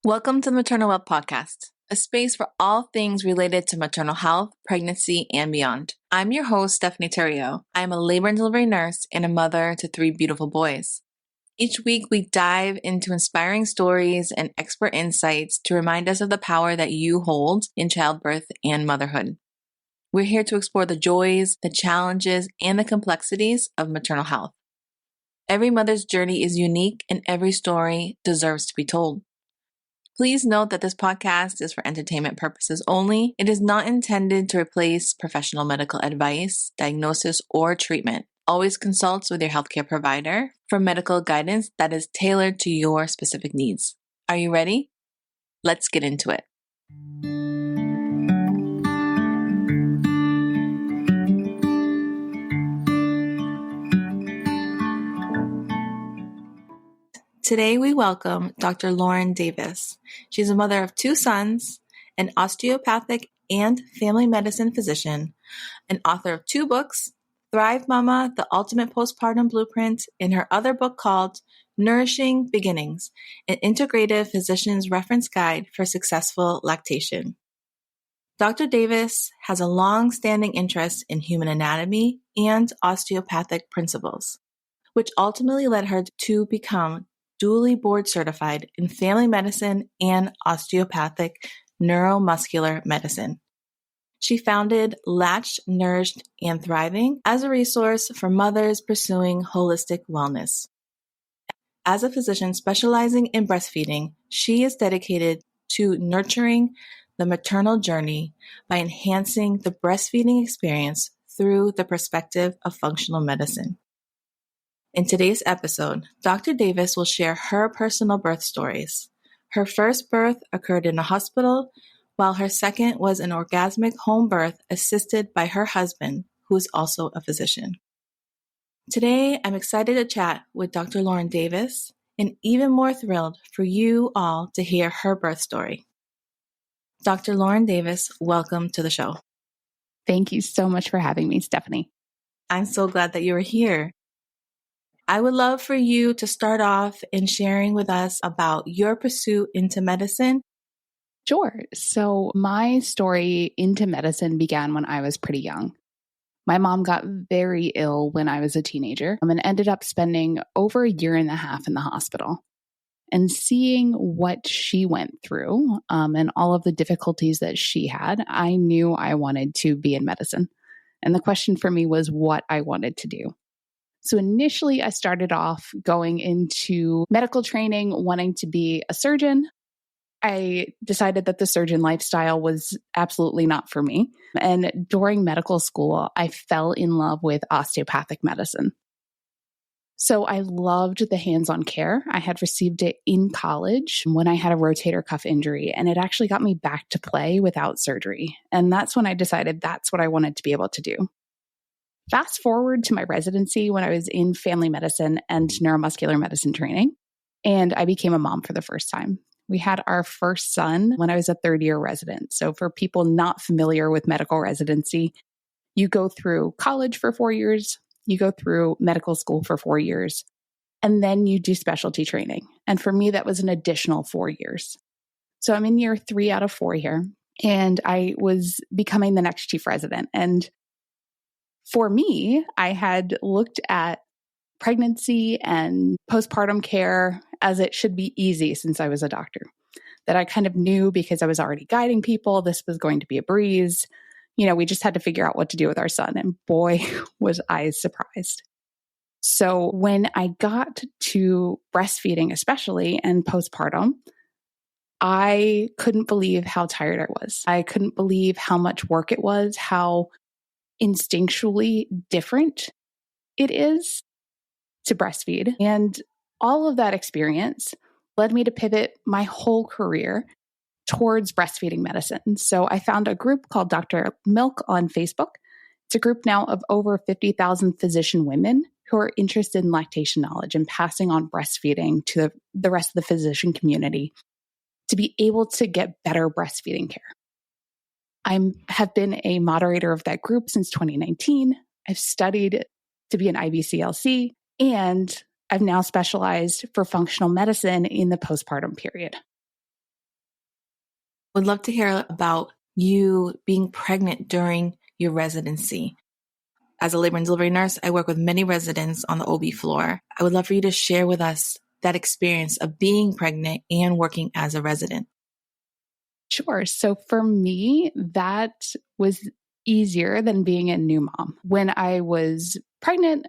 Welcome to the Maternal Wealth Podcast, a space for all things related to maternal health, pregnancy, and beyond. I'm your host, Stephanie Terrio. I'm a labor and delivery nurse and a mother to 3 beautiful boys. Each week, we dive into inspiring stories and expert insights to remind us of the power that you hold in childbirth and motherhood. We're here to explore the joys, the challenges, and the complexities of maternal health. Every mother's journey is unique, and every story deserves to be told. Please note that this podcast is for entertainment purposes only. It is not intended to replace professional medical advice, diagnosis, or treatment. Always consult with your healthcare provider for medical guidance that is tailored to your specific needs. Are you ready? Let's get into it. Today we welcome Dr. Lauren Davis. She's a mother of 2 sons, an osteopathic and family medicine physician, an author of 2 books, Thrive Mama, The Ultimate Postpartum Blueprint, and her other book called Nourishing Beginnings, an integrative physician's reference guide for successful lactation. Dr. Davis has a long-standing interest in human anatomy and osteopathic principles, which ultimately led her to become dually board certified in family medicine and osteopathic neuromuscular medicine. She founded Latched, Nourished, and Thriving as a resource for mothers pursuing holistic wellness. As a physician specializing in breastfeeding, she is dedicated to nurturing the maternal journey by enhancing the breastfeeding experience through the perspective of functional medicine. In today's episode, Dr. Davis will share her personal birth stories. Her first birth occurred in a hospital, while her second was an orgasmic home birth assisted by her husband, who is also a physician. Today, I'm excited to chat with Dr. Lauren Davis, and even more thrilled for you all to hear her birth story. Dr. Lauren Davis, welcome to the show. Thank you so much for having me, Stephanie. I'm so glad that you are here. I would love for you to start off in sharing with us about your pursuit into medicine. Sure. So my story into medicine began when I was pretty young. My mom got very ill when I was a teenager and ended up spending over 1.5 years in the hospital. And seeing what she went through and all of the difficulties that she had, I knew I wanted to be in medicine. And the question for me was what I wanted to do. So initially, I started off going into medical training, wanting to be a surgeon. I decided that the surgeon lifestyle was absolutely not for me. And during medical school, I fell in love with osteopathic medicine. So I loved the hands-on care. I had received it in college when I had a rotator cuff injury, and it actually got me back to play without surgery. And that's when I decided that's what I wanted to be able to do. Fast forward to my residency when I was in family medicine and neuromuscular medicine training, and I became a mom for the first time. We had our first son when I was a 3rd-year resident. So for people not familiar with medical residency, you go through college for 4 years, you go through medical school for 4 years, and then you do specialty training. And for me, that was an additional 4 years. So I'm in year 3 out of 4 here, and I was becoming the next chief resident. And for me, I had looked at pregnancy and postpartum care as it should be easy since I was a doctor. That I kind of knew because I was already guiding people, this was going to be a breeze. You know, we just had to figure out what to do with our son. And boy, was I surprised. So when I got to breastfeeding, especially and postpartum, I couldn't believe how tired I was. I couldn't believe how much work it was, how instinctually different it is to breastfeed. And all of that experience led me to pivot my whole career towards breastfeeding medicine. So I found a group called Dr. Milk on Facebook. It's a group now of over 50,000 physician women who are interested in lactation knowledge and passing on breastfeeding to the rest of the physician community to be able to get better breastfeeding care. I have been a moderator of that group since 2019. I've studied to be an IBCLC, and I've now specialized for functional medicine in the postpartum period. Would love to hear about you being pregnant during your residency. As a labor and delivery nurse, I work with many residents on the OB floor. I would love for you to share with us that experience of being pregnant and working as a resident. Sure. So for me, that was easier than being a new mom. When I was pregnant,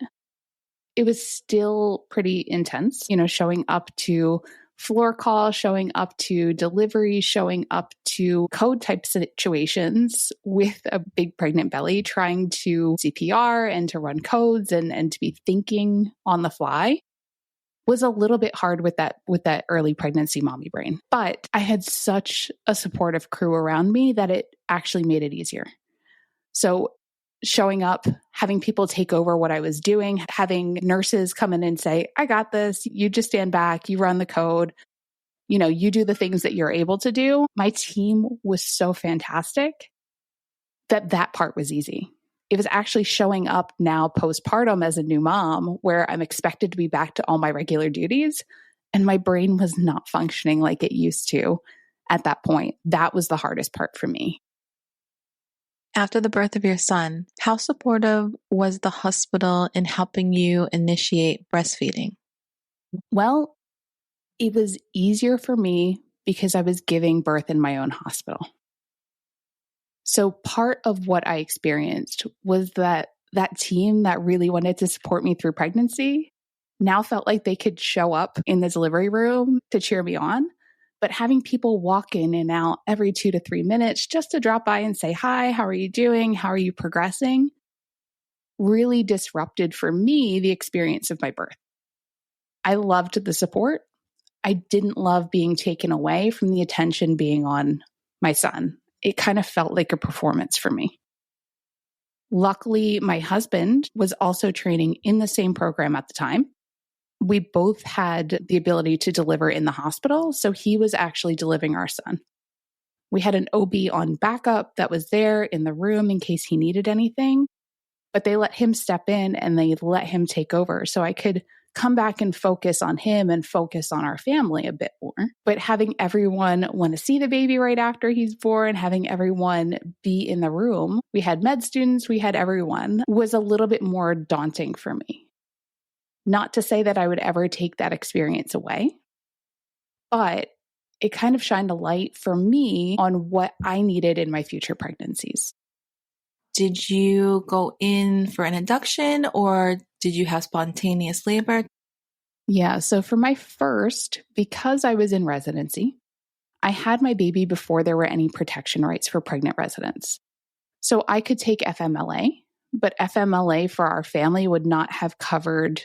it was still pretty intense, showing up to floor call, showing up to delivery, showing up to code type situations with a big pregnant belly, trying to CPR and to run codes and to be thinking on the fly was a little bit hard with that early pregnancy mommy brain. But I had such a supportive crew around me that it actually made it easier. So showing up, having people take over what I was doing, having nurses come in and say, I got this, you just stand back, you run the code, you do the things that you're able to do. My team was so fantastic that part was easy. It was actually showing up now postpartum as a new mom where I'm expected to be back to all my regular duties. And my brain was not functioning like it used to at that point. That was the hardest part for me. After the birth of your son, how supportive was the hospital in helping you initiate breastfeeding? Well, it was easier for me because I was giving birth in my own hospital. So part of what I experienced was that team that really wanted to support me through pregnancy now felt like they could show up in the delivery room to cheer me on. But having people walk in and out every 2 to 3 minutes just to drop by and say, hi, how are you doing? How are you progressing? Really disrupted for me the experience of my birth. I loved the support. I didn't love being taken away from the attention being on my son. It kind of felt like a performance for me. Luckily, my husband was also training in the same program at the time. We both had the ability to deliver in the hospital, so he was actually delivering our son. We had an OB on backup that was there in the room in case he needed anything, but they let him step in and they let him take over so I could come back and focus on him and focus on our family a bit more. But having everyone want to see the baby right after he's born, having everyone be in the room, we had med students, we had everyone, was a little bit more daunting for me. Not to say that I would ever take that experience away, but it kind of shined a light for me on what I needed in my future pregnancies. Did you go in for an induction or did you have spontaneous labor? Yeah, so for my first, because I was in residency, I had my baby before there were any protection rights for pregnant residents. So I could take FMLA, but FMLA for our family would not have covered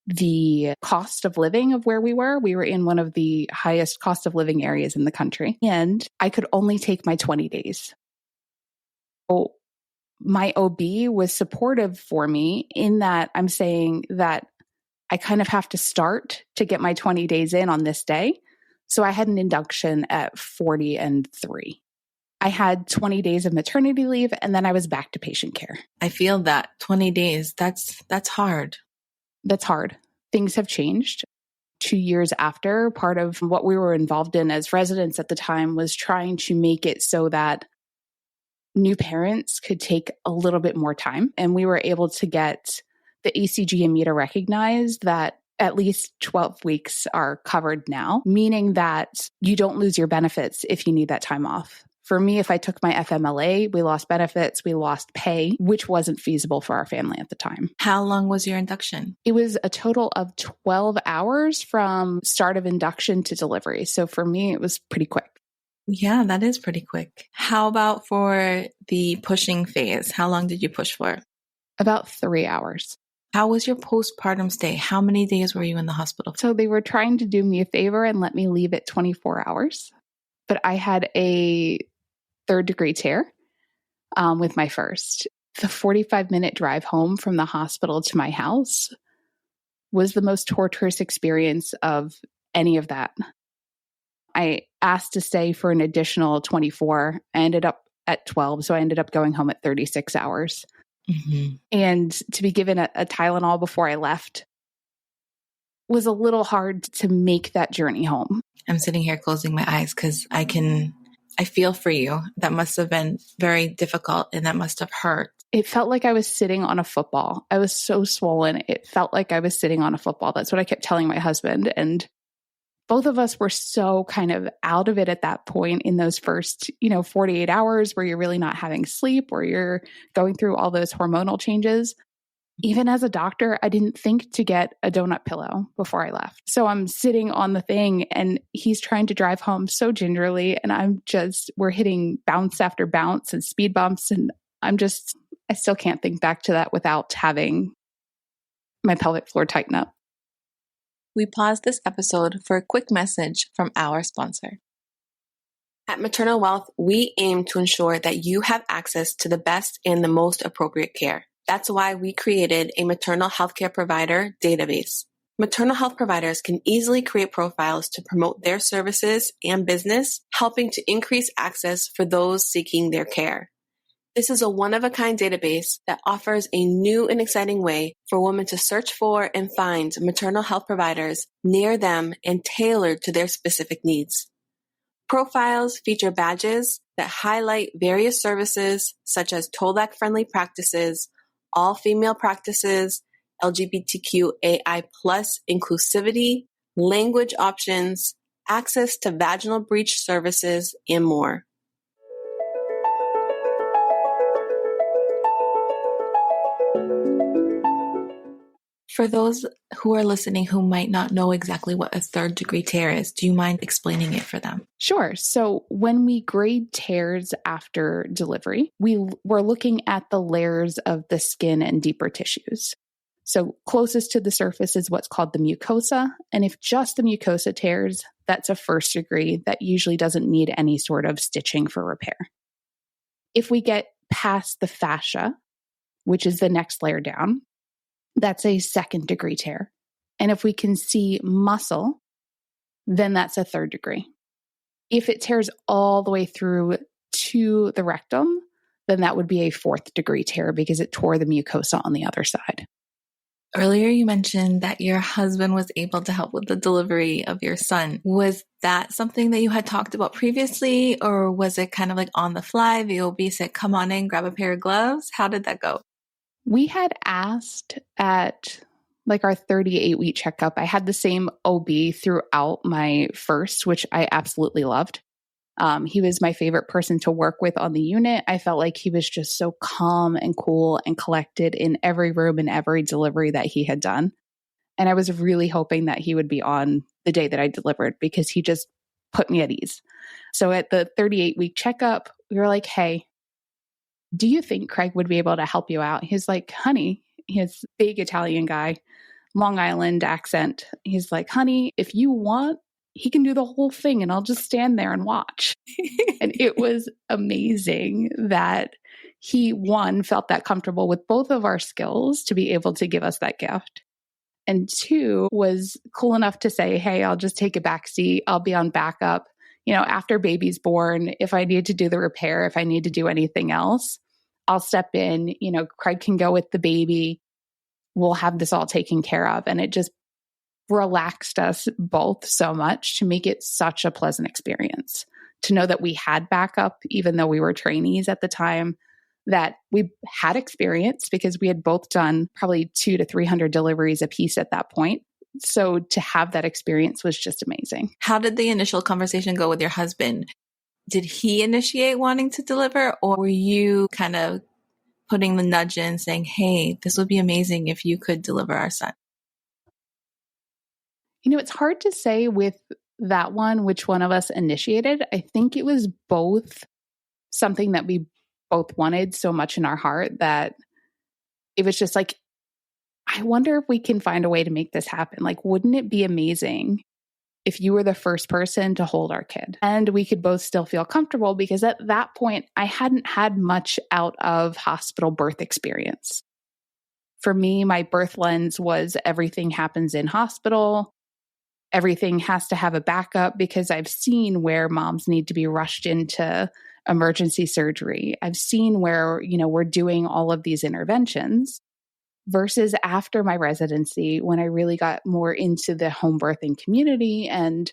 the cost of living of where we were. We were in one of the highest cost of living areas in the country, and I could only take my 20 days. So my OB was supportive for me in that I'm saying that I kind of have to start to get my 20 days in on this day. So I had an induction at 40-3. I had 20 days of maternity leave, and then I was back to patient care. I feel that 20 days, that's hard. That's hard. Things have changed. 2 years after, part of what we were involved in as residents at the time was trying to make it so that new parents could take a little bit more time. And we were able to get the ACG and META recognized that at least 12 weeks are covered now, meaning that you don't lose your benefits if you need that time off. For me, if I took my FMLA, we lost benefits, we lost pay, which wasn't feasible for our family at the time. How long was your induction? It was a total of 12 hours from start of induction to delivery. So for me, it was pretty quick. Yeah, that is pretty quick. How about for the pushing phase? How long did you push for? About 3 hours. How was your postpartum stay? How many days were you in the hospital? So they were trying to do me a favor and let me leave at 24 hours. But I had a 3rd-degree tear with my first. The 45-minute drive home from the hospital to my house was the most torturous experience of any of that. I asked to stay for an additional 24. I ended up at 12, so I ended up going home at 36 hours. Mm-hmm. And to be given a Tylenol before I left was a little hard to make that journey home. I'm sitting here closing my eyes because I can I feel for you. That must have been very difficult and that must have hurt. It felt like I was sitting on a football. I was so swollen. It felt like I was sitting on a football. That's what I kept telling my husband. And both of us were so kind of out of it at that point in those first, 48 hours where you're really not having sleep, where you're going through all those hormonal changes. Even as a doctor, I didn't think to get a donut pillow before I left. So I'm sitting on the thing and he's trying to drive home so gingerly. And we're hitting bounce after bounce and speed bumps. And I still can't think back to that without having my pelvic floor tighten up. We paused this episode for a quick message from our sponsor. At Maternal Wealth, we aim to ensure that you have access to the best and the most appropriate care. That's why we created a maternal healthcare provider database. Maternal health providers can easily create profiles to promote their services and business, helping to increase access for those seeking their care. This is a one-of-a-kind database that offers a new and exciting way for women to search for and find maternal health providers near them and tailored to their specific needs. Profiles feature badges that highlight various services such as TOLAC-friendly practices, all-female practices, LGBTQAI+ inclusivity, language options, access to vaginal breach services, and more. For those who are listening who might not know exactly what a third-degree tear is, do you mind explaining it for them? Sure. So when we grade tears after delivery, we're looking at the layers of the skin and deeper tissues. So closest to the surface is what's called the mucosa. And if just the mucosa tears, that's a first degree that usually doesn't need any sort of stitching for repair. If we get past the fascia, which is the next layer down, that's a second degree tear. And if we can see muscle, then that's a third degree. If it tears all the way through to the rectum, then that would be a fourth degree tear because it tore the mucosa on the other side. Earlier, you mentioned that your husband was able to help with the delivery of your son. Was that something that you had talked about previously, or was it kind of like on the fly? The OB said, come on in, grab a pair of gloves. How did that go? We had asked at like our 38-week checkup. I had the same OB throughout my first, which I absolutely loved. He was my favorite person to work with on the unit. I felt like he was just so calm and cool and collected in every room and every delivery that he had done. And I was really hoping that he would be on the day that I delivered because he just put me at ease. So at the 38-week checkup, we were like, hey, do you think Craig would be able to help you out? He's like, honey, he's a big Italian guy, Long Island accent. He's like, honey, if you want, he can do the whole thing and I'll just stand there and watch. And it was amazing that he, one, felt that comfortable with both of our skills to be able to give us that gift. And two, was cool enough to say, hey, I'll just take a back seat. I'll be on backup. After baby's born, if I need to do the repair, if I need to do anything else, I'll step in. Craig can go with the baby. We'll have this all taken care of. And it just relaxed us both so much to make it such a pleasant experience. To know that we had backup, even though we were trainees at the time, that we had experience because we had both done probably 200 to 300 deliveries a piece at that point. So to have that experience was just amazing. How did the initial conversation go with your husband? Did he initiate wanting to deliver, or were you kind of putting the nudge in saying, hey, this would be amazing if you could deliver our son? It's hard to say with that one, which one of us initiated. I think it was both something that we both wanted so much in our heart that it was just like, I wonder if we can find a way to make this happen. Like, wouldn't it be amazing if you were the first person to hold our kid? And we could both still feel comfortable because at that point, I hadn't had much out of hospital birth experience. For me, my birth lens was everything happens in hospital. Everything has to have a backup because I've seen where moms need to be rushed into emergency surgery. I've seen where, we're doing all of these interventions. Versus after my residency, when I really got more into the home birthing community and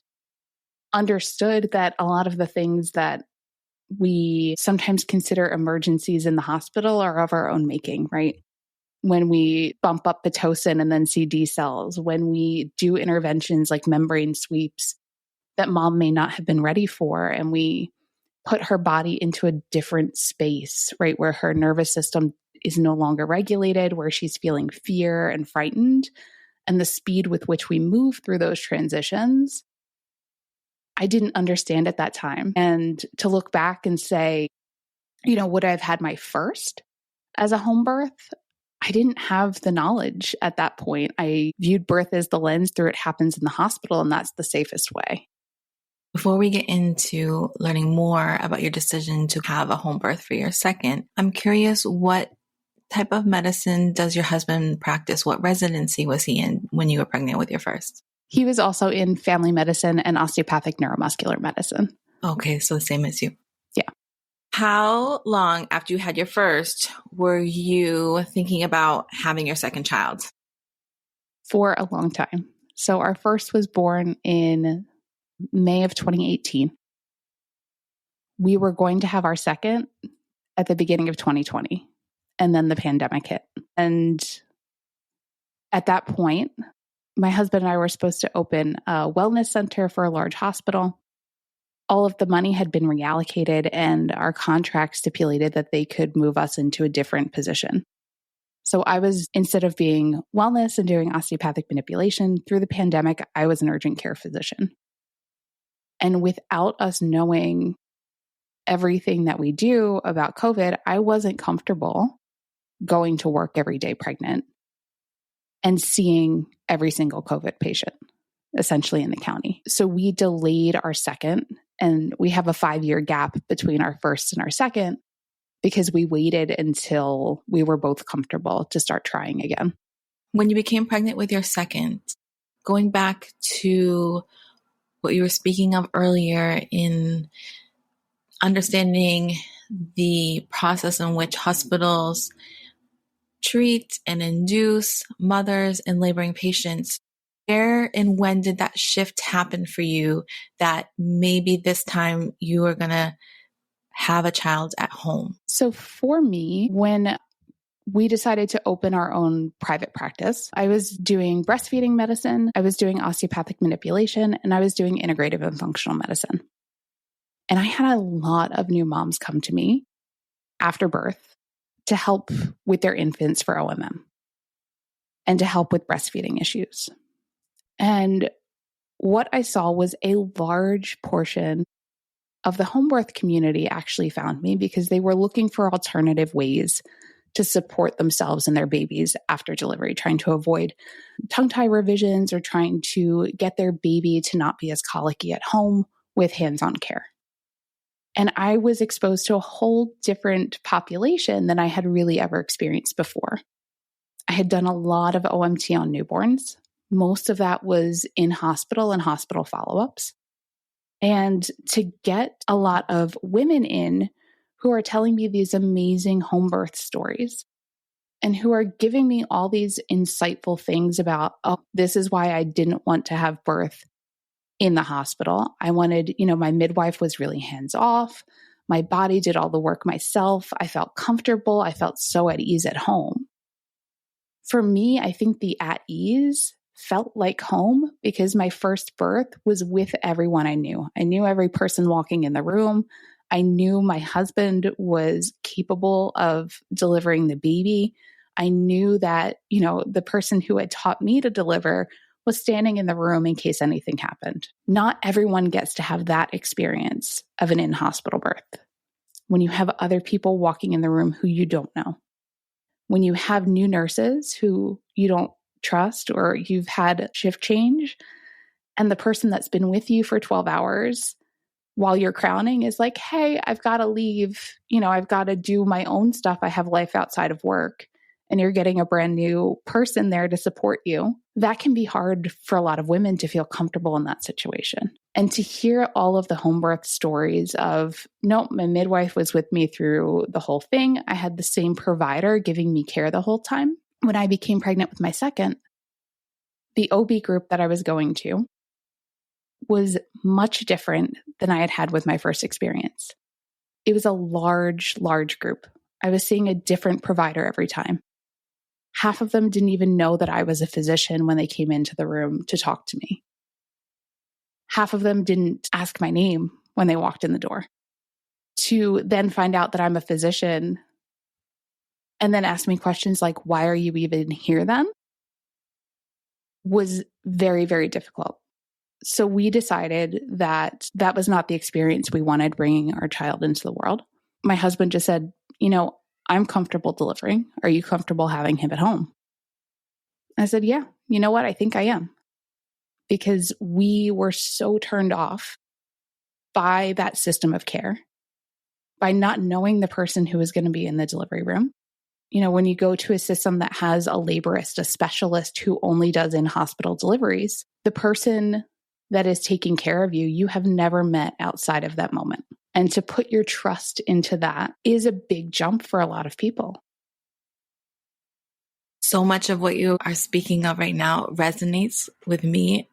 understood that a lot of the things that We sometimes consider emergencies in the hospital are of our own making, right? When we bump up Pitocin and then see D cells, when we do interventions like membrane sweeps that mom may not have been ready for, and we put her body into a different space, right? Where her nervous system is no longer regulated, where she's feeling fear and frightened, and the speed with which we move through those transitions, I didn't understand at that time. And to look back and say, would I have had my first as a home birth? I didn't have the knowledge at that point. I viewed birth as the lens through it happens in the hospital, and that's the safest way. Before we get into learning more about your decision to have a home birth for your second, I'm curious, what type of medicine does your husband practice? What residency was he in when you were pregnant with your first? He was also in family medicine and osteopathic neuromuscular medicine. Okay, so the same as you. Yeah. How long after you had your first were you thinking about having your second child? For a long time. So our first was born in May of 2018. We were going to have our second at the beginning of 2020, and then the pandemic hit. And at that point, my husband and I were supposed to open a wellness center for a large hospital. All of the money had been reallocated, and our contract stipulated that they could move us into a different position. So I was, instead of being wellness and doing osteopathic manipulation through the pandemic, I was an urgent care physician. And without us knowing everything that we do about COVID, I wasn't comfortable going to work every day pregnant and seeing every single COVID patient, essentially in the county. So we delayed our second, and we have a 5-year gap between our first and our second because we waited until we were both comfortable to start trying again. When you became pregnant with your second, going back to what you were speaking of earlier in understanding the process in which hospitals treat and induce mothers and laboring patients, where and when did that shift happen for you that maybe this time you are going to have a child at home? So for me, when we decided to open our own private practice, I was doing breastfeeding medicine, I was doing osteopathic manipulation, and I was doing integrative and functional medicine. And I had a lot of new moms come to me after birth to help with their infants for OMM and to help with breastfeeding issues. And what I saw was a large portion of the home birth community actually found me because they were looking for alternative ways to support themselves and their babies after delivery, trying to avoid tongue tie revisions or trying to get their baby to not be as colicky at home with hands-on care. And I was exposed to a whole different population than I had really ever experienced before. I had done a lot of OMT on newborns. Most of that was in hospital and hospital follow-ups. And to get a lot of women in who are telling me these amazing home birth stories and who are giving me all these insightful things about, oh, this is why I didn't want to have birth in the hospital. I wanted, my midwife was really hands off. My body did all the work myself. I felt comfortable. I felt so at ease at home. For me, I think the at ease felt like home because my first birth was with everyone I knew. I knew every person walking in the room. I knew my husband was capable of delivering the baby. I knew that, the person who had taught me to deliver was standing in the room in case anything happened. Not everyone gets to have that experience of an in-hospital birth. When you have other people walking in the room who you don't know. When you have new nurses who you don't trust or you've had shift change, and the person that's been with you for 12 hours while you're crowning is like, hey, I've got to leave. I've got to do my own stuff. I have life outside of work. And you're getting a brand new person there to support you. That can be hard for a lot of women to feel comfortable in that situation. And to hear all of the home birth stories of, nope, my midwife was with me through the whole thing. I had the same provider giving me care the whole time. When I became pregnant with my second, the OB group that I was going to was much different than I had had with my first experience. It was a large, large group. I was seeing a different provider every time. Half of them didn't even know that I was a physician when they came into the room to talk to me. Half of them didn't ask my name when they walked in the door. To then find out that I'm a physician and then ask me questions like, why are you even here then? Was very, very difficult. So we decided that that was not the experience we wanted bringing our child into the world. My husband just said, I'm comfortable delivering. Are you comfortable having him at home? I said, yeah, you know what? I think I am. Because we were so turned off by that system of care, by not knowing the person who was going to be in the delivery room. When you go to a system that has a laborist, a specialist who only does in-hospital deliveries, the person that is taking care of you, you have never met outside of that moment. And to put your trust into that is a big jump for a lot of people. So much of what you are speaking of right now resonates with me.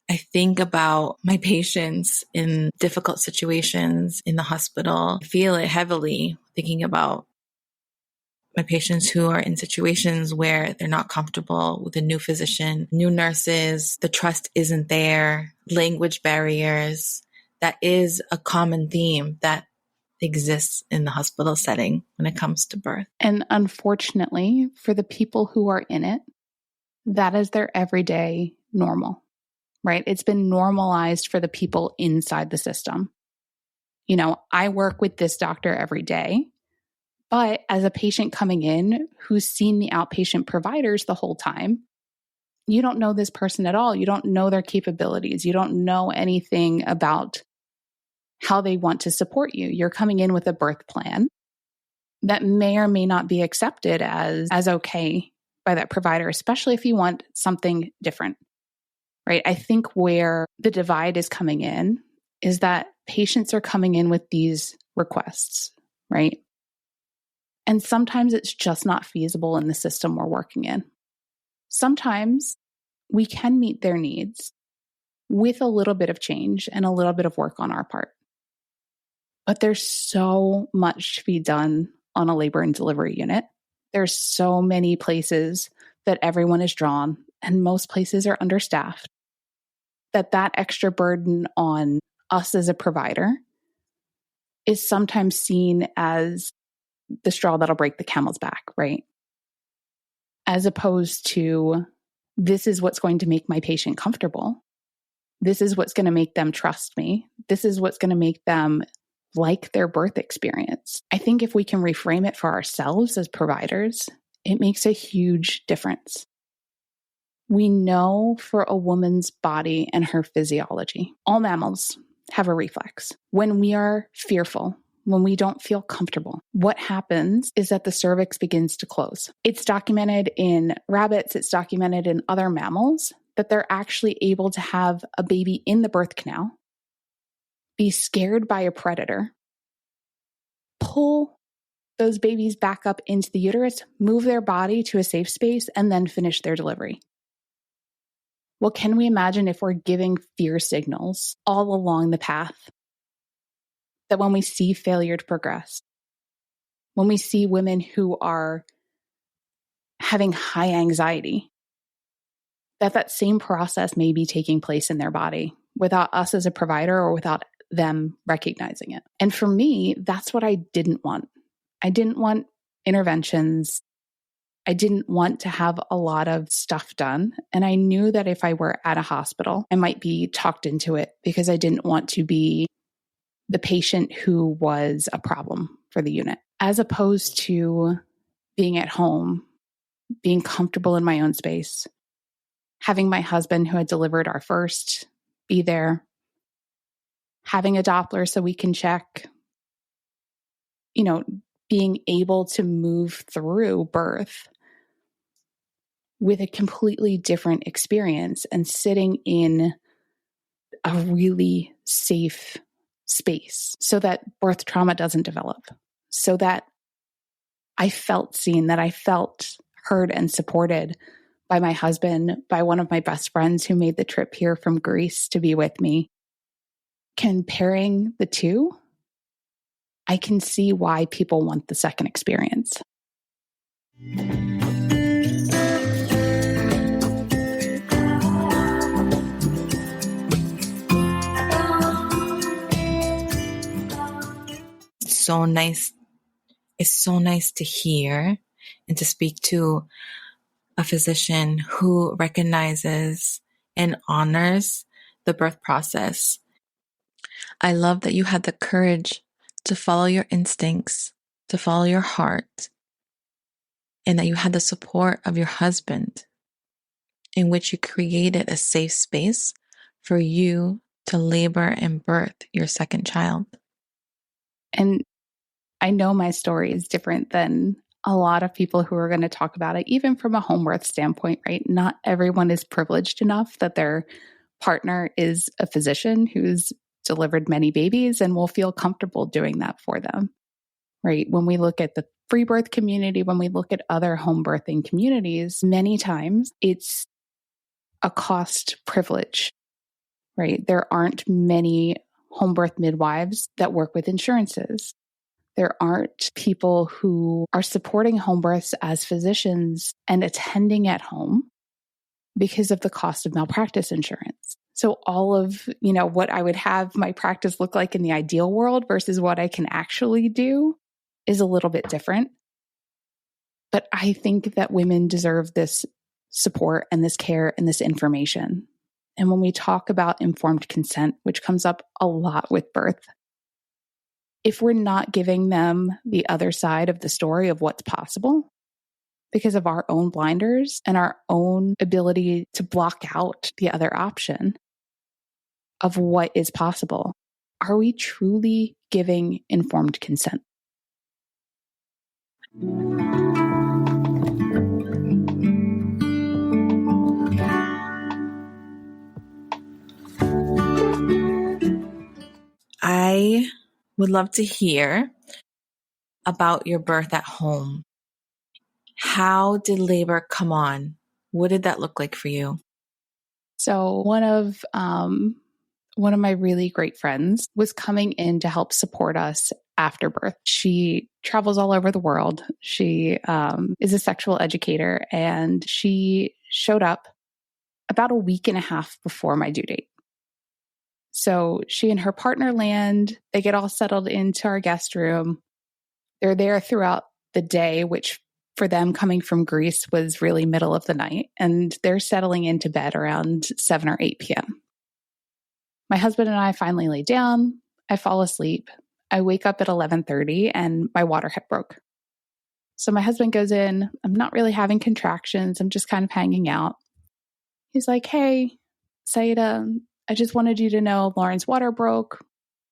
I think about my patients in difficult situations in the hospital. I feel it heavily thinking about my patients who are in situations where they're not comfortable with a new physician, new nurses, the trust isn't there, language barriers. That is a common theme that exists in the hospital setting when it comes to birth. And unfortunately, for the people who are in it, that is their everyday normal, right? It's been normalized for the people inside the system. I work with this doctor every day. But as a patient coming in who's seen the outpatient providers the whole time, you don't know this person at all. You don't know their capabilities. You don't know anything about how they want to support you. You're coming in with a birth plan that may or may not be accepted as okay by that provider, especially if you want something different, right? I think where the divide is coming in is that patients are coming in with these requests, right? And sometimes it's just not feasible in the system we're working in. Sometimes we can meet their needs with a little bit of change and a little bit of work on our part. But there's so much to be done on a labor and delivery unit. There's so many places that everyone is drawn, and most places are understaffed, that extra burden on us as a provider is sometimes seen as the straw that'll break the camel's back, right? As opposed to, this is what's going to make my patient comfortable. This is what's going to make them trust me. This is what's going to make them like their birth experience. I think if we can reframe it for ourselves as providers, it makes a huge difference. We know for a woman's body and her physiology, all mammals have a reflex. When we are fearful, when we don't feel comfortable, what happens is that the cervix begins to close. It's documented in rabbits, it's documented in other mammals that they're actually able to have a baby in the birth canal, be scared by a predator, pull those babies back up into the uterus, move their body to a safe space, and then finish their delivery. Well, can we imagine if we're giving fear signals all along the path? That when we see failure to progress, when we see women who are having high anxiety, that same process may be taking place in their body without us as a provider or without them recognizing it. And for me, that's what I didn't want. I didn't want interventions. I didn't want to have a lot of stuff done. And I knew that if I were at a hospital, I might be talked into it because I didn't want to be the patient who was a problem for the unit, as opposed to being at home, being comfortable in my own space, having my husband who had delivered our first be there, having a Doppler so we can check, being able to move through birth with a completely different experience and sitting in a really safe space so that birth trauma doesn't develop, so that I felt seen, that I felt heard and supported by my husband, by one of my best friends who made the trip here from Greece to be with me. Comparing the two I can see why people want the second experience. So nice. It's so nice to hear and to speak to a physician who recognizes and honors the birth process. I love that you had the courage to follow your instincts, to follow your heart, and that you had the support of your husband, in which you created a safe space for you to labor and birth your second child. And I know my story is different than a lot of people who are going to talk about it, even from a home birth standpoint, right? Not everyone is privileged enough that their partner is a physician who's delivered many babies and will feel comfortable doing that for them, right? When we look at the free birth community, when we look at other home birthing communities, many times it's a cost privilege, right? There aren't many home birth midwives that work with insurances. There aren't people who are supporting home births as physicians and attending at home because of the cost of malpractice insurance. So all of, what I would have my practice look like in the ideal world versus what I can actually do is a little bit different. But I think that women deserve this support and this care and this information. And when we talk about informed consent, which comes up a lot with birth, if we're not giving them the other side of the story of what's possible because of our own blinders and our own ability to block out the other option of what is possible, are we truly giving informed consent? I would love to hear about your birth at home. How did labor come on? What did that look like for you? So one of my really great friends was coming in to help support us after birth. She travels all over the world. She is a sexual educator, and she showed up about a week and a half before my due date. So she and her partner land, they get all settled into our guest room. They're there throughout the day, which for them coming from Greece was really middle of the night. And they're settling into bed around 7 or 8 p.m. My husband and I finally lay down. I fall asleep. I wake up at 11:30 and my water had broke. So my husband goes in. I'm not really having contractions. I'm just kind of hanging out. He's like, "Hey, Saida, I just wanted you to know Lauren's water broke.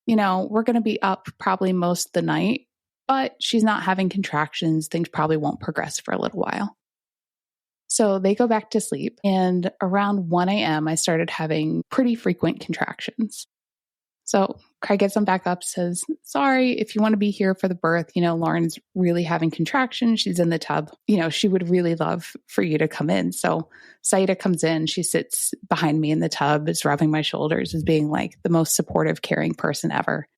We're going to be up probably most of the night, but she's not having contractions. Things probably won't progress for a little while." So they go back to sleep. And around 1 a.m., I started having pretty frequent contractions. So Craig gets them back up, says, "Sorry, if you want to be here for the birth, Lauren's really having contractions. She's in the tub. She would really love for you to come in." So Saida comes in. She sits behind me in the tub, is rubbing my shoulders, is being like the most supportive, caring person ever.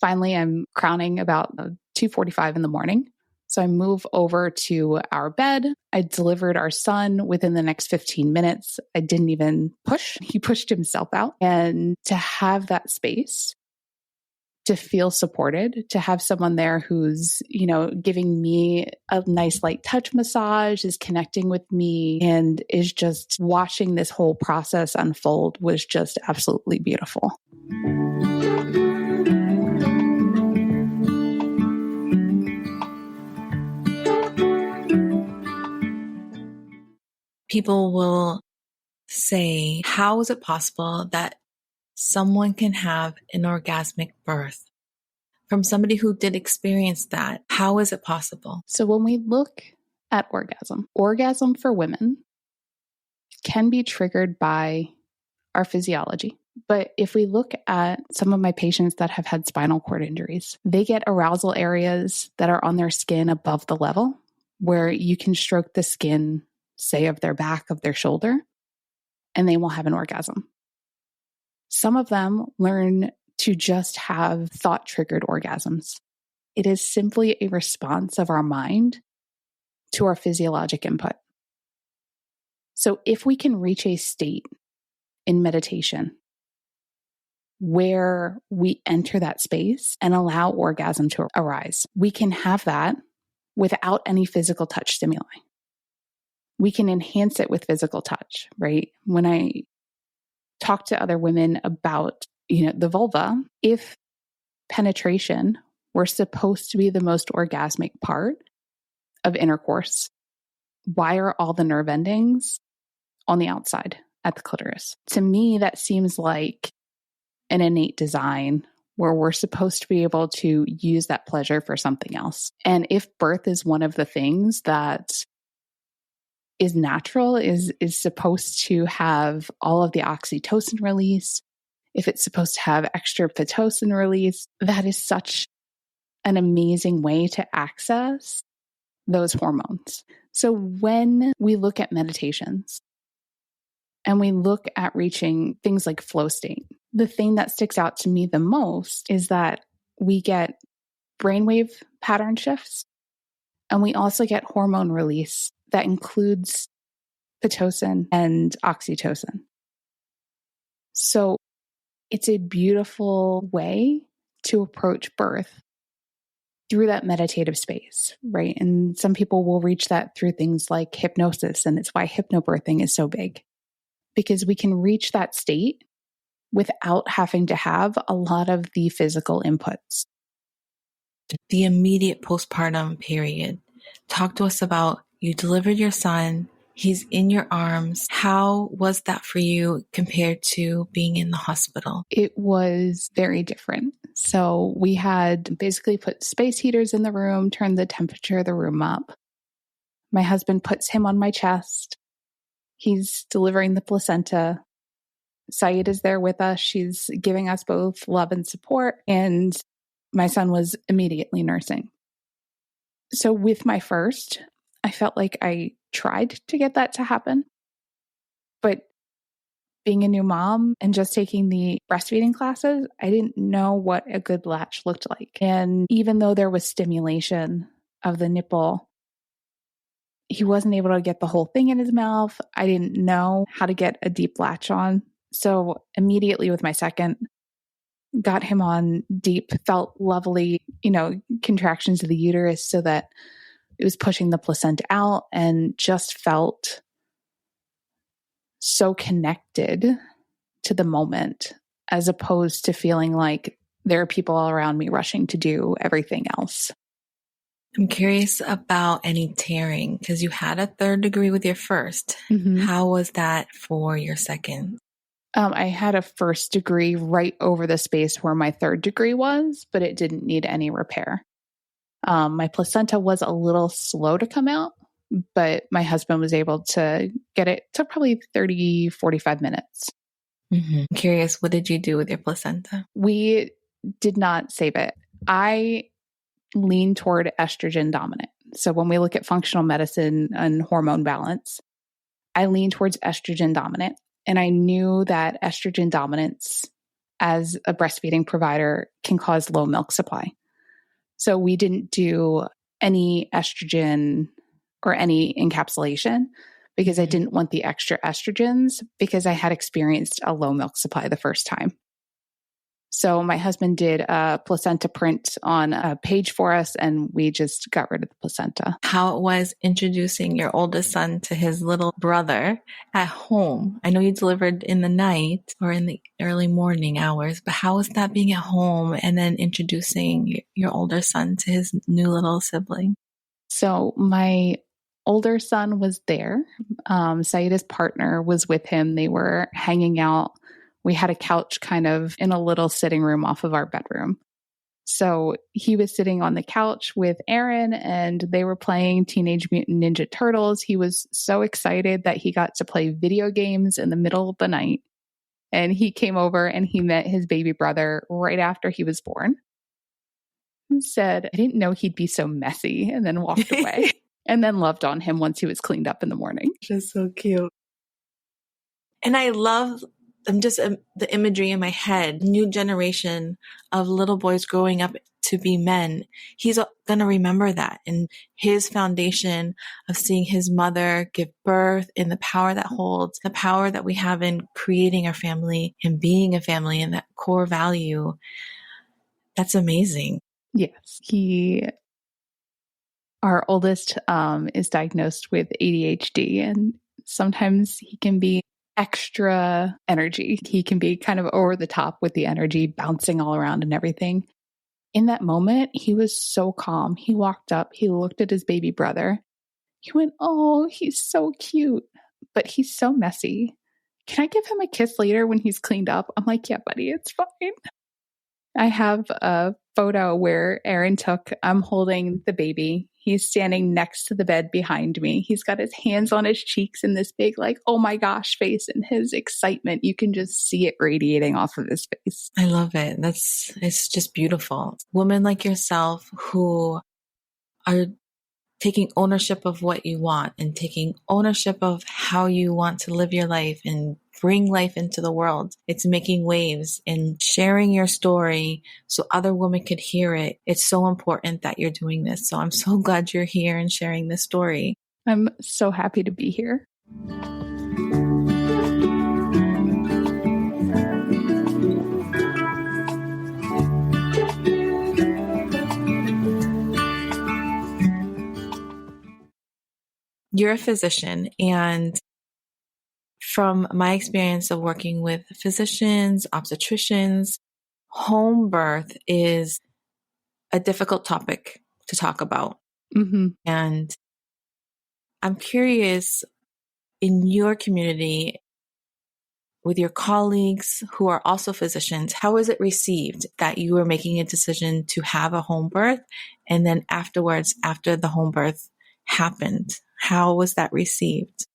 Finally, I'm crowning about 2:45 in the morning. So I move over to our bed. I delivered our son within the next 15 minutes. I didn't even push. He pushed himself out. And to have that space, to feel supported, to have someone there who's, giving me a nice light touch massage, is connecting with me, and is just watching this whole process unfold was just absolutely beautiful. People will say, how is it possible that someone can have an orgasmic birth? From somebody who did experience that, how is it possible? So when we look at orgasm for women can be triggered by our physiology. But if we look at some of my patients that have had spinal cord injuries, they get arousal areas that are on their skin above the level where you can stroke the skin, say of their back, of their shoulder, and they will have an orgasm. Some of them learn to just have thought-triggered orgasms. It is simply a response of our mind to our physiologic input. So if we can reach a state in meditation where we enter that space and allow orgasm to arise, we can have that without any physical touch stimuli. We can enhance it with physical touch, right? When I talk to other women about, the vulva, if penetration were supposed to be the most orgasmic part of intercourse, why are all the nerve endings on the outside at the clitoris? To me, that seems like an innate design where we're supposed to be able to use that pleasure for something else. And if birth is one of the things that is natural, is supposed to have all of the oxytocin release, if it's supposed to have extra pitocin release, that is such an amazing way to access those hormones. So when we look at meditations and we look at reaching things like flow state, the thing that sticks out to me the most is that we get brainwave pattern shifts, and we also get hormone release that includes pitocin and oxytocin. So it's a beautiful way to approach birth through that meditative space, right? And some people will reach that through things like hypnosis, and it's why hypnobirthing is so big, because we can reach that state without having to have a lot of the physical inputs. The immediate postpartum period. Talk to us about, you delivered your son, he's in your arms. How was that for you compared to being in the hospital? It was very different. So we had basically put space heaters in the room, turned the temperature of the room up. My husband puts him on my chest. He's delivering the placenta. Saeed is there with us. She's giving us both love and support. And my son was immediately nursing. So with my first, I felt like I tried to get that to happen. But being a new mom and just taking the breastfeeding classes, I didn't know what a good latch looked like. And even though there was stimulation of the nipple, he wasn't able to get the whole thing in his mouth. I didn't know how to get a deep latch on. So immediately with my second, got him on deep, felt lovely, contractions of the uterus so that it was pushing the placenta out, and just felt so connected to the moment, as opposed to feeling like there are people all around me rushing to do everything else. I'm curious about any tearing, because you had a 3rd degree with your first. Mm-hmm. How was that for your second? I had a 1st degree right over the space where my 3rd degree was, but it didn't need any repair. My placenta was a little slow to come out, but my husband was able to get it to probably 30, 45 minutes. Mm-hmm. I'm curious, what did you do with your placenta? We did not save it. I lean toward estrogen dominant. So when we look at functional medicine and hormone balance, I lean towards estrogen dominant. And I knew that estrogen dominance as a breastfeeding provider can cause low milk supply. So we didn't do any estrogen or any encapsulation because I didn't want the extra estrogens, because I had experienced a low milk supply the first time. So my husband did a placenta print on a page for us, and we just got rid of the placenta. How it was introducing your oldest son to his little brother at home. I know you delivered in the night or in the early morning hours, but how was that being at home and then introducing your older son to his new little sibling? So my older son was there. Saida's partner was with him. They were hanging out. We had a couch kind of in a little sitting room off of our bedroom. So he was sitting on the couch with Aaron, and they were playing Teenage Mutant Ninja Turtles. He was so excited that he got to play video games in the middle of the night. And he came over and he met his baby brother right after he was born. He said, "I didn't know he'd be so messy," and then walked away. And then loved on him once he was cleaned up in the morning. Just so cute. And I love I'm just the imagery in my head, new generation of little boys growing up to be men. He's going to remember that, and his foundation of seeing his mother give birth and the power that holds, the power that we have in creating our family and being a family, and that core value. That's amazing. Yes. Our oldest is diagnosed with ADHD, and sometimes he can be extra energy. He can be kind of over the top with the energy, bouncing all around and everything. In that moment, he was so calm. He walked up, he looked at his baby brother. He went, "Oh, he's so cute, but he's so messy. Can I give him a kiss later when he's cleaned up?" I'm like, "Yeah, buddy, it's fine." I have a photo where Aaron took. I'm holding the baby. He's standing next to the bed behind me. He's got his hands on his cheeks in this big, like, oh my gosh face, and his excitement. You can just see it radiating off of his face. I love it. It's just beautiful. Women like yourself who are taking ownership of what you want and taking ownership of how you want to live your life and bring life into the world. It's making waves and sharing your story so other women could hear it. It's so important that you're doing this. So I'm so glad you're here and sharing this story. I'm so happy to be here. You're a physician, and from my experience of working with physicians, obstetricians, home birth is a difficult topic to talk about. Mm-hmm. And I'm curious, in your community, with your colleagues who are also physicians, how is it received that you are making a decision to have a home birth? And then afterwards, after the home birth happened, how was that received?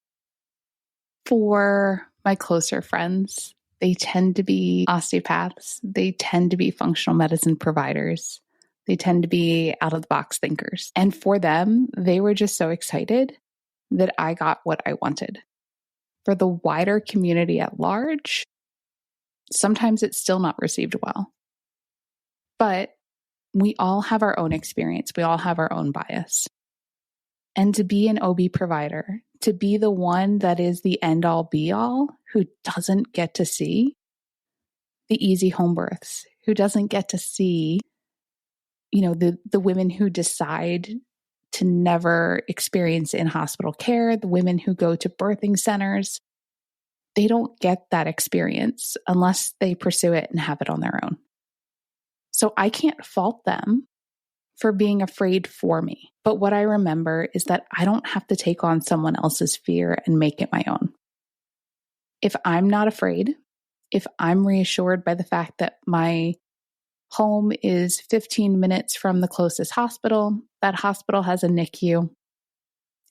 For my closer friends, they tend to be osteopaths. They tend to be functional medicine providers. They tend to be out of the box thinkers. And for them, they were just so excited that I got what I wanted. For the wider community at large, sometimes it's still not received well. But we all have our own experience. We all have our own bias. And to be an OB provider, to be the one that is the end all be all, who doesn't get to see the easy home births, who doesn't get to see, the women who decide to never experience in-hospital care, the women who go to birthing centers, they don't get that experience unless they pursue it and have it on their own. So I can't fault them for being afraid for me. But what I remember is that I don't have to take on someone else's fear and make it my own. If I'm not afraid, if I'm reassured by the fact that my home is 15 minutes from the closest hospital, that hospital has a NICU.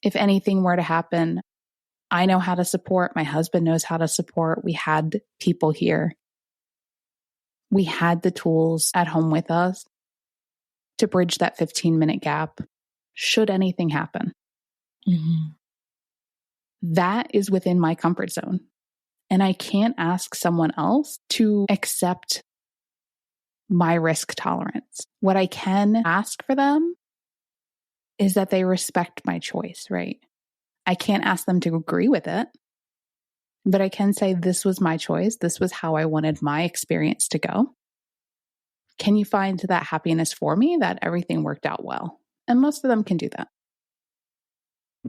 If anything were to happen, I know how to support. My husband knows how to support. We had people here. We had the tools at home with us to bridge that 15-minute gap should anything happen. Mm-hmm. That is within my comfort zone. And I can't ask someone else to accept my risk tolerance. What I can ask for them is that they respect my choice, right? I can't ask them to agree with it, but I can say, this was my choice. This was how I wanted my experience to go. Can you find that happiness for me, that everything worked out well? And most of them can do that.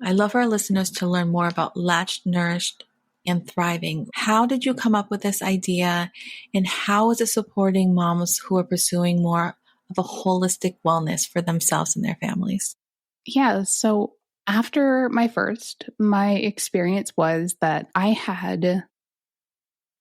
I love our listeners to learn more about Latched, Nourished, and Thriving. How did you come up with this idea, and how is it supporting moms who are pursuing more of a holistic wellness for themselves and their families? Yeah, so after my experience was that I had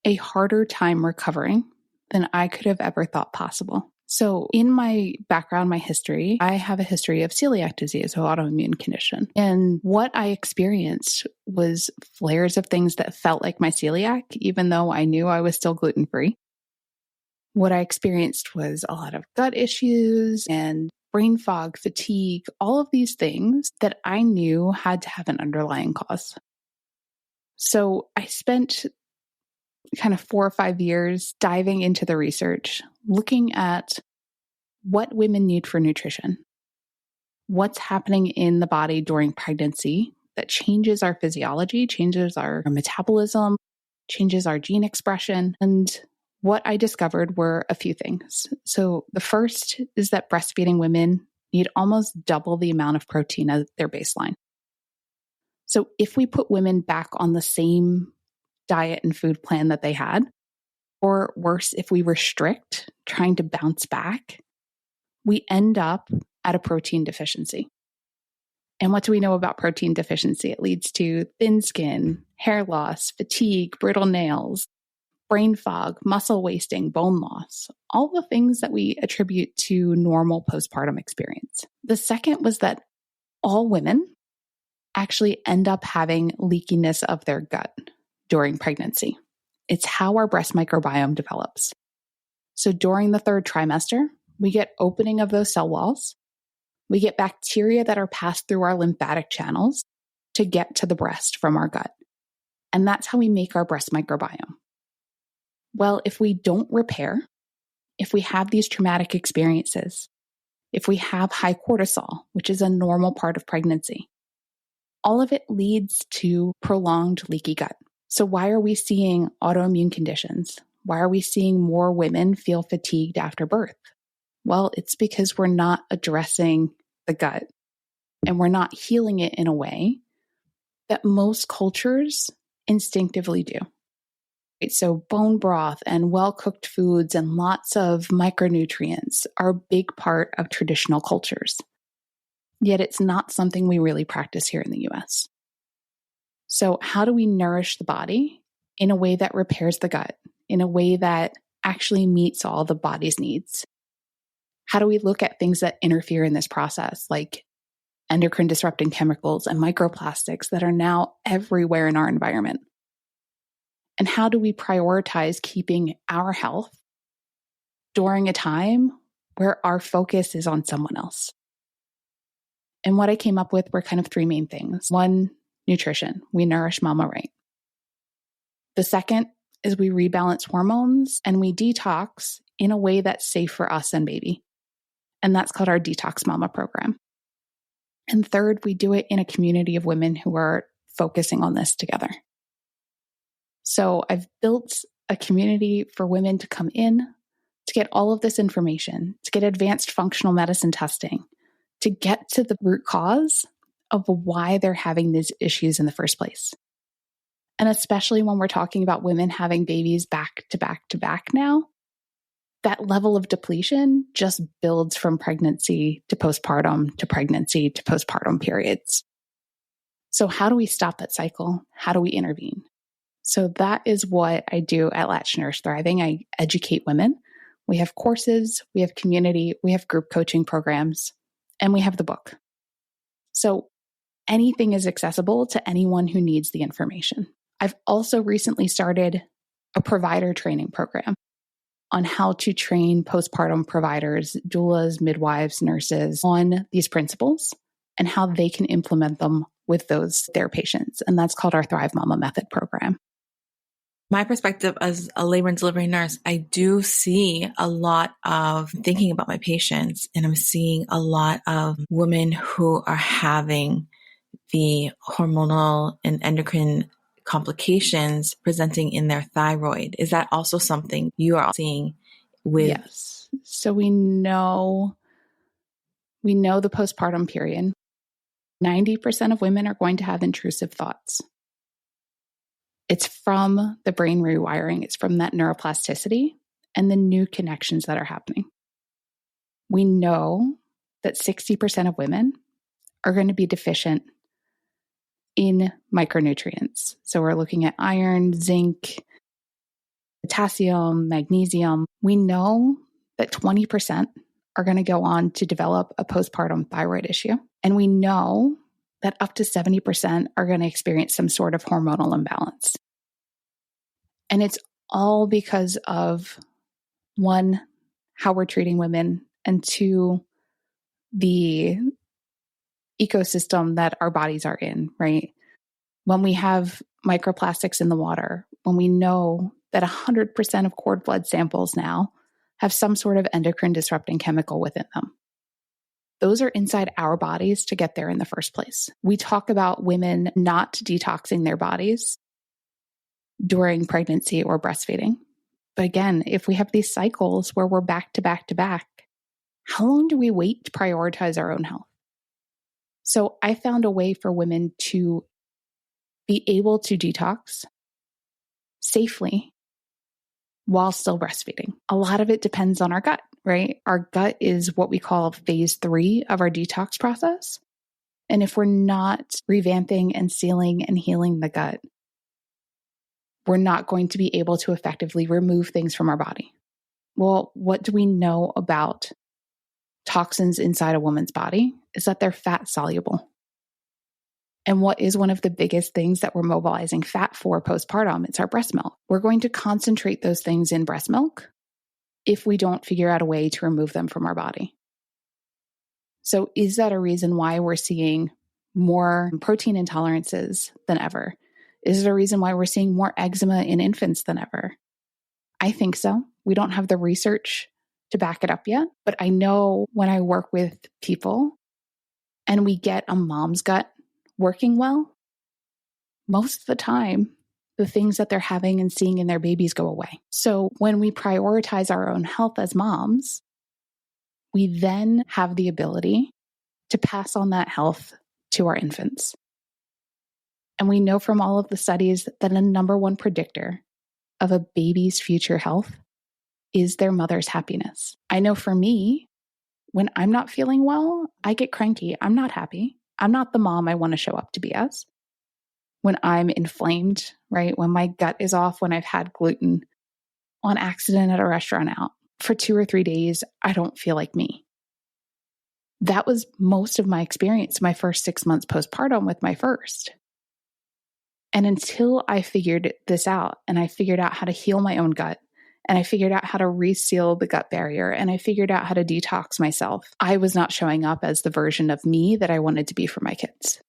a harder time recovering than I could have ever thought possible. So in my background, my history, I have a history of celiac disease, an autoimmune condition. And what I experienced was flares of things that felt like my celiac, even though I knew I was still gluten-free. What I experienced was a lot of gut issues and brain fog, fatigue, all of these things that I knew had to have an underlying cause. So I spent kind of 4 or 5 years diving into the research, looking at what women need for nutrition, what's happening in the body during pregnancy that changes our physiology, changes our metabolism, changes our gene expression. And what I discovered were a few things. So the first is that breastfeeding women need almost double the amount of protein as their baseline. So if we put women back on the same diet and food plan that they had, or worse, if we restrict trying to bounce back, we end up at a protein deficiency. And what do we know about protein deficiency? It leads to thin skin, hair loss, fatigue, brittle nails, brain fog, muscle wasting, bone loss, all the things that we attribute to normal postpartum experience. The second was that all women actually end up having leakiness of their gut during pregnancy. It's how our breast microbiome develops. So during the 3rd trimester, we get opening of those cell walls. We get bacteria that are passed through our lymphatic channels to get to the breast from our gut. And that's how we make our breast microbiome. Well, if we don't repair, if we have these traumatic experiences, if we have high cortisol, which is a normal part of pregnancy, all of it leads to prolonged leaky gut. So why are we seeing autoimmune conditions? Why are we seeing more women feel fatigued after birth? Well, it's because we're not addressing the gut and we're not healing it in a way that most cultures instinctively do. Right? So bone broth and well-cooked foods and lots of micronutrients are a big part of traditional cultures. Yet it's not something we really practice here in the US. So how do we nourish the body in a way that repairs the gut, in a way that actually meets all the body's needs? How do we look at things that interfere in this process, like endocrine disrupting chemicals and microplastics that are now everywhere in our environment? And how do we prioritize keeping our health during a time where our focus is on someone else? And what I came up with were kind of 3 main things. 1, nutrition. We nourish mama right. The second is we rebalance hormones and we detox in a way that's safe for us and baby. And that's called our Detox Mama program. And third, we do it in a community of women who are focusing on this together. So I've built a community for women to come in, to get all of this information, to get advanced functional medicine testing, to get to the root cause of why they're having these issues in the first place. And especially when we're talking about women having babies back to back to back now, that level of depletion just builds from pregnancy to postpartum to pregnancy to postpartum periods. So how do we stop that cycle? How do we intervene? So that is what I do at Latch Nurse Thriving. I educate women. We have courses, we have community, we have group coaching programs, and we have the book. So anything is accessible to anyone who needs the information. I've also recently started a provider training program on how to train postpartum providers, doulas, midwives, nurses on these principles and how they can implement them with their patients. And that's called our Thrive Mama Method program. My perspective as a labor and delivery nurse, I do see a lot of thinking about my patients, and I'm seeing a lot of women who are having the hormonal and endocrine complications presenting in their thyroid. Is that also something you are seeing with? Yes. So we know the postpartum period. 90% of women are going to have intrusive thoughts. It's from the brain rewiring. It's from that neuroplasticity and the new connections that are happening. We know that 60% of women are going to be deficient in micronutrients. So we're looking at iron, zinc, potassium, magnesium. We know that 20% are going to go on to develop a postpartum thyroid issue. And we know that up to 70% are going to experience some sort of hormonal imbalance. And it's all because of, 1, how we're treating women, and 2, the ecosystem that our bodies are in, right? When we have microplastics in the water, when we know that 100% of cord blood samples now have some sort of endocrine disrupting chemical within them. Those are inside our bodies to get there in the first place. We talk about women not detoxing their bodies during pregnancy or breastfeeding. But again, if we have these cycles where we're back to back to back, how long do we wait to prioritize our own health? So I found a way for women to be able to detox safely while still breastfeeding. A lot of it depends on our gut, right? Our gut is what we call phase 3 of our detox process. And if we're not revamping and sealing and healing the gut, we're not going to be able to effectively remove things from our body. Well, what do we know about toxins inside a woman's body? Is that they're fat soluble. And what is one of the biggest things that we're mobilizing fat for postpartum? It's our breast milk. We're going to concentrate those things in breast milk if we don't figure out a way to remove them from our body. So is that a reason why we're seeing more protein intolerances than ever? Is it a reason why we're seeing more eczema in infants than ever? I think so. We don't have the research to back it up yet, but I know when I work with people and we get a mom's gut working well, most of the time, the things that they're having and seeing in their babies go away. So when we prioritize our own health as moms, we then have the ability to pass on that health to our infants. And we know from all of the studies that a number one predictor of a baby's future health is their mother's happiness. I know for me, when I'm not feeling well, I get cranky. I'm not happy. I'm not the mom I want to show up to be as. When I'm inflamed, right? When my gut is off, when I've had gluten on accident at a restaurant out for 2 or 3 days, I don't feel like me. That was most of my experience my first 6 months postpartum with my first. And until I figured this out and I figured out how to heal my own gut and I figured out how to reseal the gut barrier and I figured out how to detox myself, I was not showing up as the version of me that I wanted to be for my kids.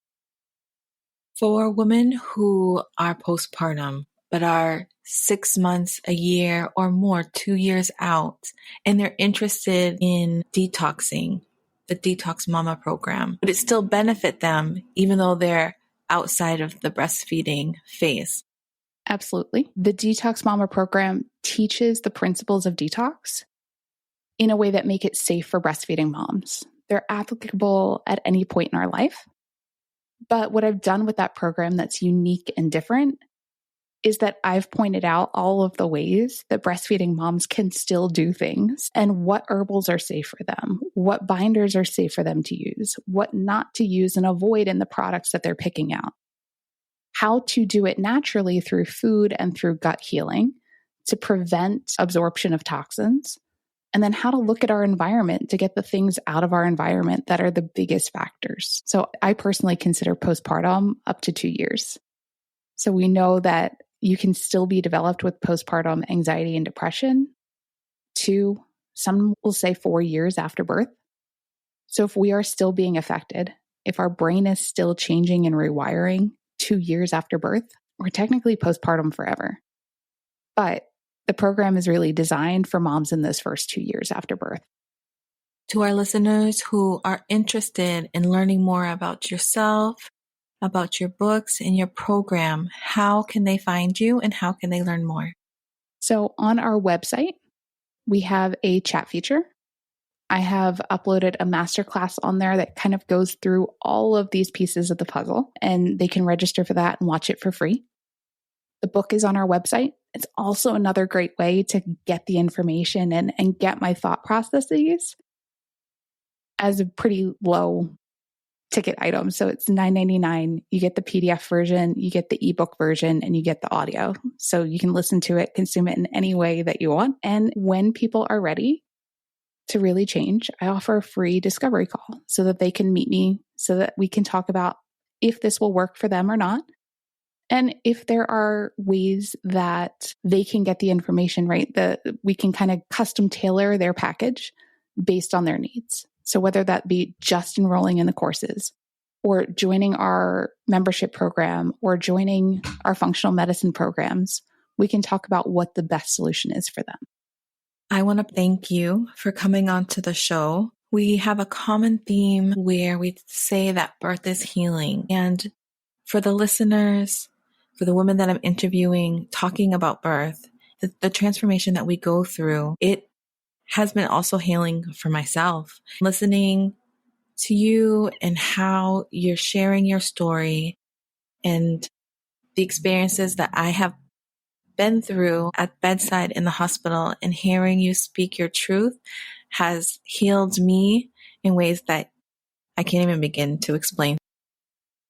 For women who are postpartum, but are 6 months, a year, or more, 2 years out, and they're interested in detoxing, the Detox Mama program, would it still benefit them even though they're outside of the breastfeeding phase? Absolutely. The Detox Mama program teaches the principles of detox in a way that make it safe for breastfeeding moms. They're applicable at any point in our life. But what I've done with that program that's unique and different is that I've pointed out all of the ways that breastfeeding moms can still do things and what herbals are safe for them, what binders are safe for them to use, what not to use and avoid in the products that they're picking out, how to do it naturally through food and through gut healing to prevent absorption of toxins, and then how to look at our environment to get the things out of our environment that are the biggest factors. So I personally consider postpartum up to 2 years. So we know that you can still be developed with postpartum anxiety and depression 2, some will say 4 years after birth. So if we are still being affected, if our brain is still changing and rewiring 2 years after birth, we're technically postpartum forever. But the program is really designed for moms in those first 2 years after birth. To our listeners who are interested in learning more about yourself, about your books and your program, how can they find you and how can they learn more? So on our website, we have a chat feature. I have uploaded a masterclass on there that kind of goes through all of these pieces of the puzzle, and they can register for that and watch it for free. The book is on our website. It's also another great way to get the information and get my thought processes as a pretty low ticket item. So it's $9.99. You get the PDF version, you get the ebook version, and you get the audio. So you can listen to it, consume it in any way that you want. And when people are ready to really change, I offer a free discovery call so that they can meet me, so that we can talk about if this will work for them or not. And if there are ways that they can get the information right, that we can kind of custom tailor their package based on their needs. So whether that be just enrolling in the courses or joining our membership program or joining our functional medicine programs, we can talk about what the best solution is for them. I want to thank you for coming on to the show. We have a common theme where we say that birth is healing. And for the listeners, for the women that I'm interviewing, talking about birth, the transformation that we go through, it has been also healing for myself. Listening to you and how you're sharing your story and the experiences that I have been through at bedside in the hospital, and hearing you speak your truth has healed me in ways that I can't even begin to explain.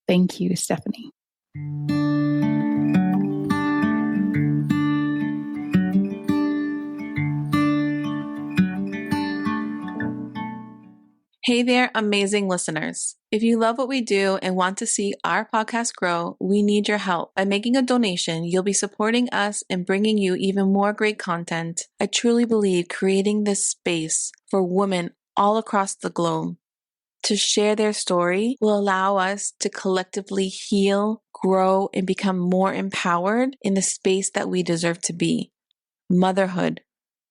Thank you, Stephanie. Hey there, amazing listeners. If you love what we do and want to see our podcast grow, we need your help. By making a donation, you'll be supporting us and bringing you even more great content. I truly believe creating this space for women all across the globe to share their story will allow us to collectively heal, grow, and become more empowered in the space that we deserve to be. Motherhood,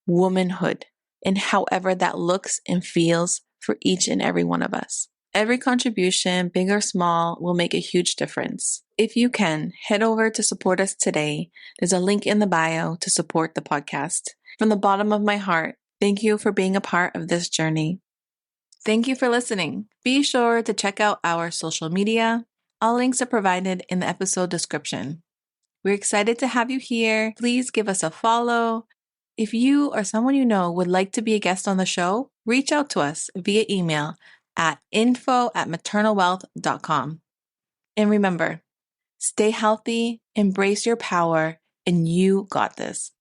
womanhood, and however that looks and feels for each and every one of us. Every contribution, big or small, will make a huge difference. If you can, head over to support us today. There's a link in the bio to support the podcast. From the bottom of my heart, thank you for being a part of this journey. Thank you for listening. Be sure to check out our social media. All links are provided in the episode description. We're excited to have you here. Please give us a follow. If you or someone you know would like to be a guest on the show, reach out to us via email at info@maternalwealth.com. And remember, stay healthy, embrace your power, and you got this.